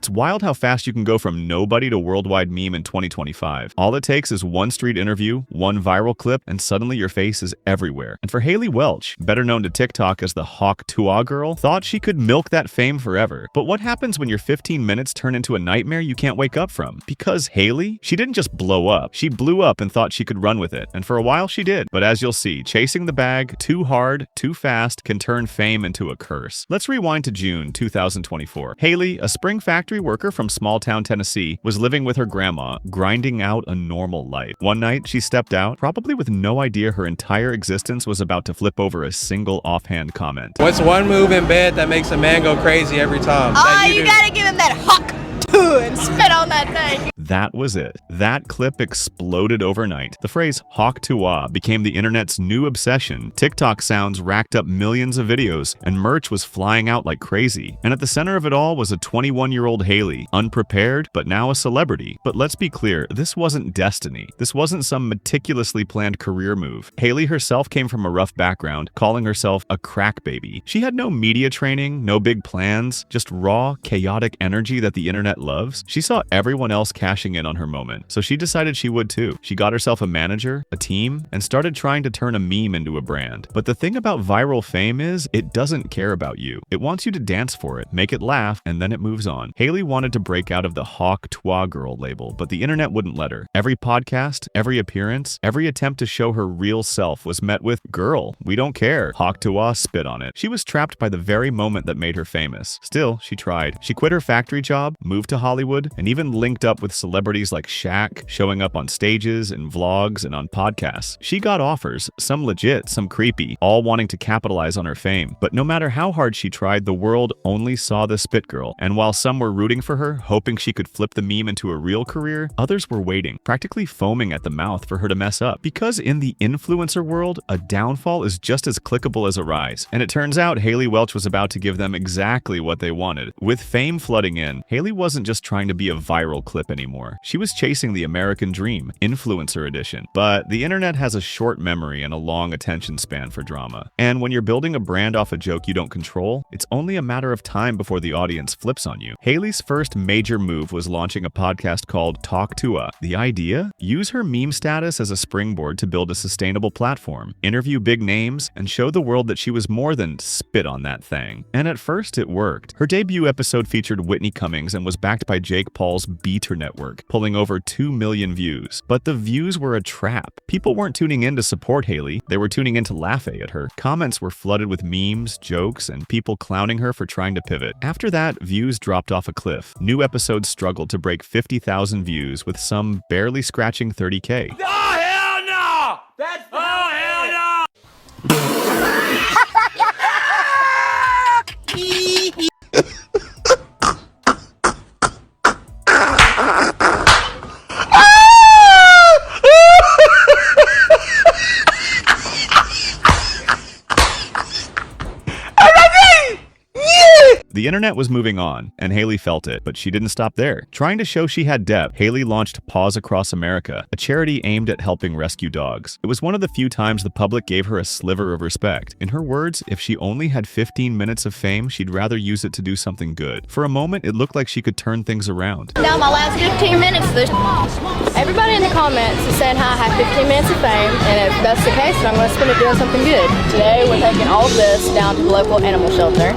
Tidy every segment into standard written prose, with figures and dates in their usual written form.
It's wild how fast you can go from nobody to worldwide meme in 2025. All it takes is one street interview, one viral clip, and suddenly your face is everywhere. And for Haley Welch, better known to TikTok as the Tuah girl, thought she could milk that fame forever. But what happens when your 15 minutes turn into a nightmare you can't wake up from? Because Haley, she didn't just blow up. She blew up and thought she could run with it. And for a while she did. But as you'll see, chasing the bag too hard, too fast can turn fame into a curse. Let's rewind to June 2024. Haley, a spring factory worker from small-town Tennessee, was living with her grandma, grinding out a normal life. One night, she stepped out, probably with no idea her entire existence was about to flip over a single offhand comment. What's one move in bed that makes a man go crazy every time? Oh, you gotta give him that hawk and spit on that thing. That was it. That clip exploded overnight. The phrase "hawk tuah" became the internet's new obsession. TikTok sounds racked up millions of videos, and merch was flying out like crazy. And at the center of it all was a 21-year-old Haley, unprepared, but now a celebrity. But let's be clear, this wasn't destiny. This wasn't some meticulously planned career move. Haley herself came from a rough background, calling herself a crack baby. She had no media training, no big plans, just raw, chaotic energy that the internet loves. She saw everyone else cashing in on her moment, so she decided she would too. She got herself a manager, a team, and started trying to turn a meme into a brand. But the thing about viral fame is, it doesn't care about you. It wants you to dance for it, make it laugh, and then it moves on. Haley wanted to break out of the Tuah girl label, but the internet wouldn't let her. Every podcast, every appearance, every attempt to show her real self was met with, "Girl, we don't care." Tuah spit on it. She was trapped by the very moment that made her famous. Still, she tried. She quit her factory job, moved to Hollywood, and even linked up with celebrities like Shaq, showing up on stages, in vlogs, and on podcasts. She got offers, some legit, some creepy, all wanting to capitalize on her fame. But no matter how hard she tried, the world only saw the spit girl. And while some were rooting for her, hoping she could flip the meme into a real career, others were waiting, practically foaming at the mouth for her to mess up. Because in the influencer world, a downfall is just as clickable as a rise. And it turns out Haley Welch was about to give them exactly what they wanted. With fame flooding in, Haley wasn't just trying to be a viral clip anymore. She was chasing the American dream, influencer edition. But the internet has a short memory and a long attention span for drama. And when you're building a brand off a joke you don't control, it's only a matter of time before the audience flips on you. Haley's first major move was launching a podcast called Talk Tuah. The idea? Use her meme status as a springboard to build a sustainable platform, interview big names, and show the world that she was more than spit on that thing. And at first it worked. Her debut episode featured Whitney Cummings and was backed by Jake Paul's Beater Network, pulling over 2 million views. But the views were a trap. People weren't tuning in to support Haley, they were tuning in to laugh at her. Comments were flooded with memes, jokes, and people clowning her for trying to pivot. After that, views dropped off a cliff. New episodes struggled to break 50,000 views, with some barely scratching 30K. Oh, hell no! That's... Oh, hell no! The internet was moving on, and Haley felt it, but she didn't stop there. Trying to show she had depth, Haley launched Paws Across America, a charity aimed at helping rescue dogs. It was one of the few times the public gave her a sliver of respect. In her words, if she only had 15 minutes of fame, she'd rather use it to do something good. For a moment, it looked like she could turn things around. Now my last 15 minutes, everybody in the comments is saying how I have 15 minutes of fame, and if that's the case, then I'm going to spend it doing something good. Today, we're taking all of this down to the local animal shelter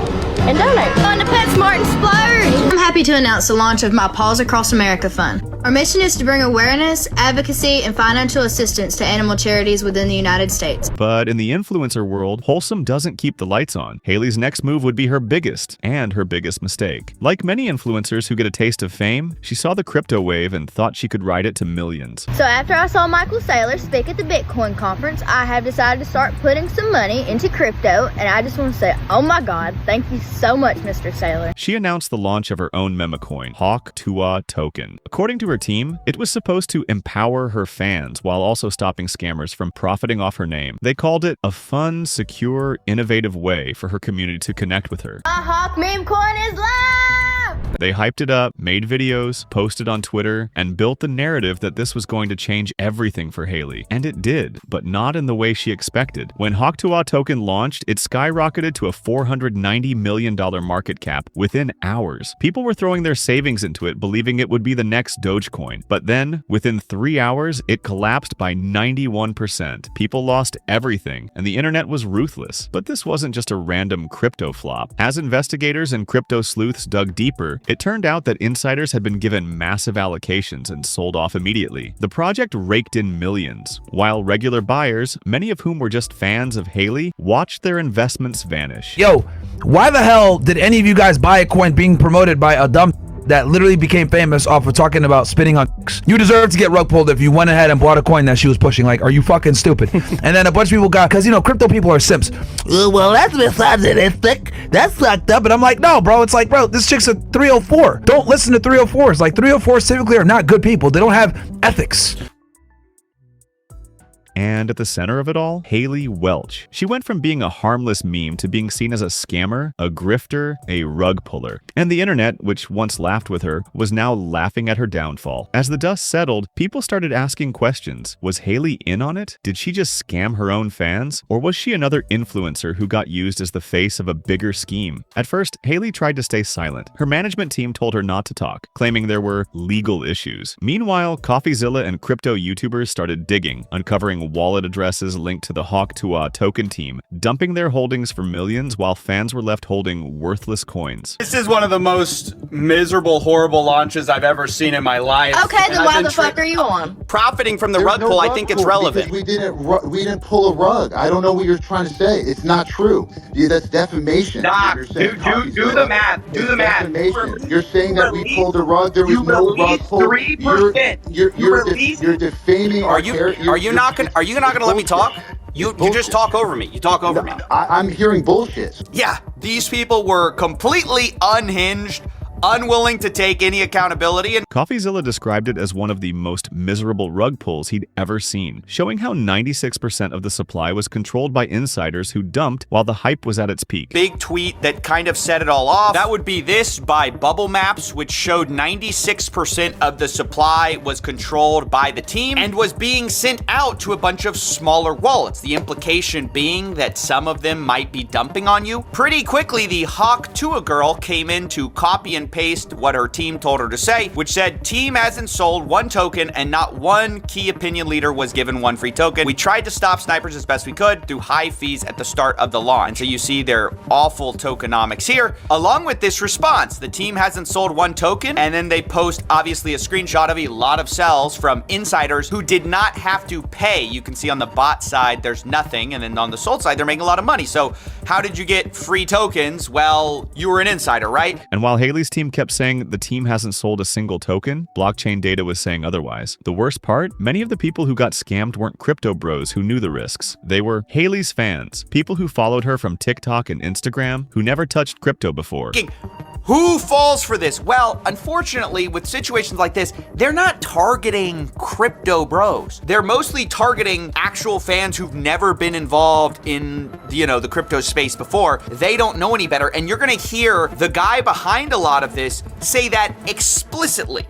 and donate. On to PetSmart and splurge! I'm happy to announce the launch of my Paws Across America Fund. Our mission is to bring awareness, advocacy, and financial assistance to animal charities within the United States. But in the influencer world, wholesome doesn't keep the lights on. Haley's next move would be her biggest mistake. Like many influencers who get a taste of fame, she saw the crypto wave and thought she could ride it to millions. So after I saw Michael Saylor speak at the Bitcoin conference, I have decided to start putting some money into crypto, and I just want to say, oh my God, thank you so much, Mr. Saylor. She announced the launch of her own memecoin, Tuah token. According to her team, it was supposed to empower her fans while also stopping scammers from profiting off her name. They called it a fun, secure, innovative way for her community to connect with her. My Hawk meme coin is live! They hyped it up, made videos, posted on Twitter, and built the narrative that this was going to change everything for Haley. And it did, but not in the way she expected. When Tuah token launched, it skyrocketed to a $490 million market cap within hours. People were throwing their savings into it, believing it would be the next Dogecoin. But then, within 3 hours, it collapsed by 91%. People lost everything, and the internet was ruthless. But this wasn't just a random crypto flop. As investigators and crypto sleuths dug deeper, it turned out that insiders had been given massive allocations and sold off immediately. The project raked in millions, while regular buyers, many of whom were just fans of Haley, watched their investments vanish. Yo, why the hell did any of you guys buy a coin being promoted by a dumb that literally became famous off of talking about spitting on dicks? You deserve to get rug pulled if you went ahead and bought a coin that she was pushing. Like, are you fucking stupid? And then a bunch of people got, because, you know, crypto people are simps. Well, that's misogynistic. That's fucked up. And I'm like, no, bro. It's like, bro, this chick's a 304. Don't listen to 304s. Like, 304s typically are not good people. They don't have ethics. And at the center of it all, Haley Welch. She went from being a harmless meme to being seen as a scammer, a grifter, a rug puller. And the internet, which once laughed with her, was now laughing at her downfall. As the dust settled, people started asking questions. Was Haley in on it? Did she just scam her own fans? Or was she another influencer who got used as the face of a bigger scheme? At first, Haley tried to stay silent. Her management team told her not to talk, claiming there were legal issues. Meanwhile, CoffeeZilla and crypto YouTubers started digging, uncovering wallet addresses linked to the Tuah token team, dumping their holdings for millions while fans were left holding worthless coins. This is one of the most miserable, horrible launches I've ever seen in my life. Okay, then why the fuck are you on? Profiting from the There's rug no pull, I rug think it's pull relevant. because we didn't pull a rug. I don't know what you're trying to say. It's not true. That's defamation. Doc, You're saying do the math. Do the math. Defamation. You're saying that we pulled a rug. There was no rug pull. 3%. You're defaming our character. Are you not gonna let me talk? You just talk over me. You talk over me. I'm hearing bullshit. Yeah, these people were completely unhinged, unwilling to take any accountability. And CoffeeZilla described it as one of the most miserable rug pulls he'd ever seen, showing how 96% of the supply was controlled by insiders who dumped while the hype was at its peak. big tweet that kind of set it all off. That would be this by Bubble Maps, which showed 96% of the supply was controlled by the team and was being sent out to a bunch of smaller wallets. The implication being that some of them might be dumping on you. Pretty quickly, the Tuah girl came in to copy and paste what her team told her to say, which said, team hasn't sold one token and not one key opinion leader was given one free token. We tried to stop snipers as best we could through high fees at the start of the launch. So you see their awful tokenomics here, along with this response. The team hasn't sold one token, and then they post obviously a screenshot of a lot of sells from insiders who did not have to pay. You can see on the bot side, there's nothing, and then on the sold side, they're making a lot of money. So how did you get free tokens? Well, you were an insider, right? And while Haley's team kept saying the team hasn't sold a single token, blockchain data was saying otherwise. The worst part, many of the people who got scammed weren't crypto bros who knew the risks. They were Haley's fans, people who followed her from TikTok and Instagram who never touched crypto before. Who falls for this? Well, unfortunately, with situations like this, they're not targeting crypto bros. They're mostly targeting actual fans who've never been involved in, the crypto space before. They don't know any better, and you're gonna hear the guy behind a lot of this say that explicitly.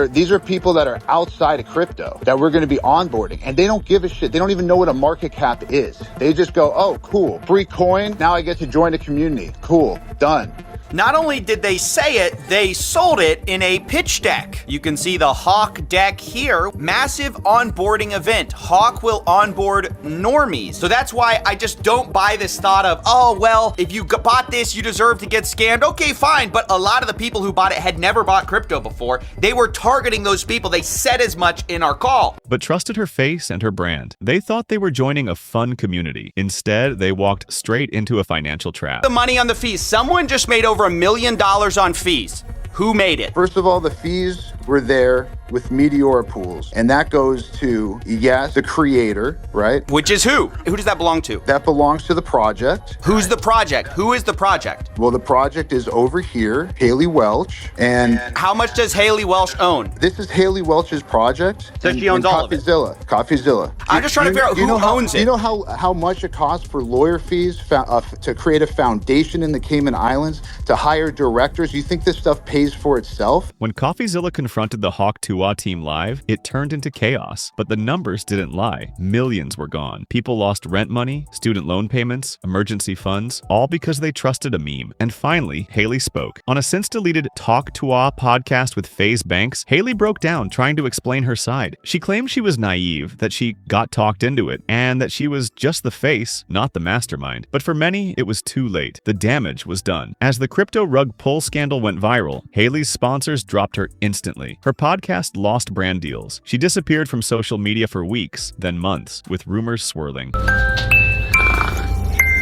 These are people that are outside of crypto that we're going to be onboarding, and they don't give a shit. They don't even know what a market cap is. They just go, oh, cool, free coin. Now I get to join a community. Cool, done. Not only did they say it, they sold it in a pitch deck. You can see the Hawk deck here. Massive onboarding event. Hawk will onboard normies. So that's why I just don't buy this thought of, oh, well, if you bought this, you deserve to get scammed. Okay, fine. But a lot of the people who bought it had never bought crypto before. They were targeting those people. They said as much in our call. But trusted her face and her brand. They thought they were joining a fun community. Instead, they walked straight into a financial trap. The money on the fees. Someone just made over $1 million on fees. Who made it? First of all, the fees were there with Meteora Pools. And that goes to, yes, the creator, right? Which is who? Who does that belong to? That belongs to the project. Who's the project? Who is the project? Well, the project is over here, Haley Welch. And how much does Haley Welch own? this is Haley Welch's project. So she owns all of it. Coffeezilla. I'm just trying to figure out who owns it. Do you know how much it costs for lawyer fees to create a foundation in the Cayman Islands, to hire directors? You think this stuff pays for itself? When CoffeeZilla confronted the Hawk Tuah team live, it turned into chaos. But the numbers didn't lie. Millions were gone. People lost rent money, student loan payments, emergency funds, all because they trusted a meme. And finally, Haley spoke. On a since-deleted Talk Tuah podcast with FaZe Banks, Haley broke down trying to explain her side. She claimed she was naive, that she got talked into it, and that she was just the face, not the mastermind. But for many, it was too late. The damage was done. As the crypto rug pull scandal went viral, Haley's sponsors dropped her instantly. Her podcast lost brand deals. She disappeared from social media for weeks, then months, with rumors swirling.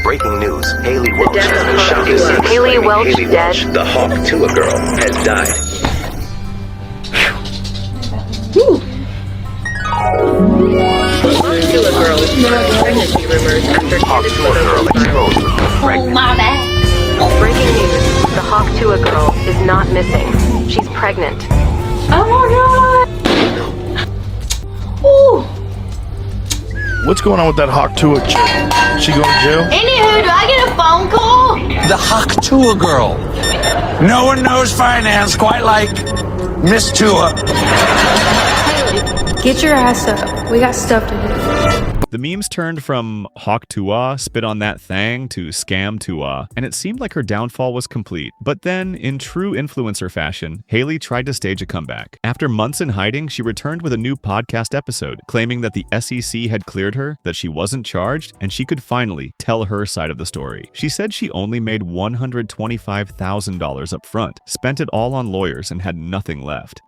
Breaking news. Haley Welch has been shot. Haley Welch dead. The Hawk Tuah girl has died. Hawk Tuah girl is pregnancy rumors after candid photos went viral. Oh, my bad. Breaking news. The Hawk Tuah girl is not missing. She's pregnant. Oh my god. Ooh. What's going on with that Hawk Tuah chick? She going to jail? Anywho, do I get a phone call? The Hawk Tuah girl. No one knows finance quite like Miss Tuah. Haley, get your ass up. We got stuff to do. The memes turned from Hawk Tuah, spit on that thang, to scam Tuah, and it seemed like her downfall was complete. But then, in true influencer fashion, Haley tried to stage a comeback. After months in hiding, she returned with a new podcast episode, claiming that the SEC had cleared her, that she wasn't charged, and she could finally tell her side of the story. She said she only made $125,000 up front, spent it all on lawyers, and had nothing left.